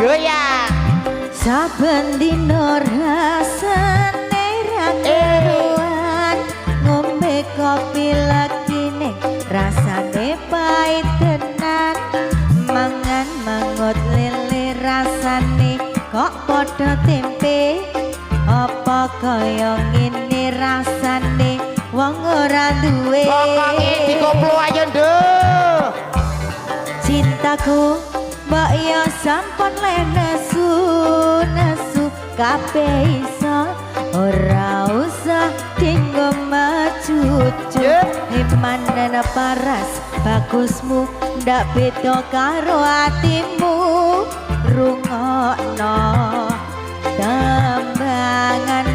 doyan saben dino rasane ra karuan ngombe kopi legine rasane pahit tenan mangan mangut lele rasane kok padha tempe apa kaya ngene rasane wong ora duwe pokoke dikoplo ayo nduk cintaku mbak ya sampun le nesu nesu kabeh iso ora usah dinggo macucu imanen paras bagusmu ndak beda karo atimu rungokno tambangan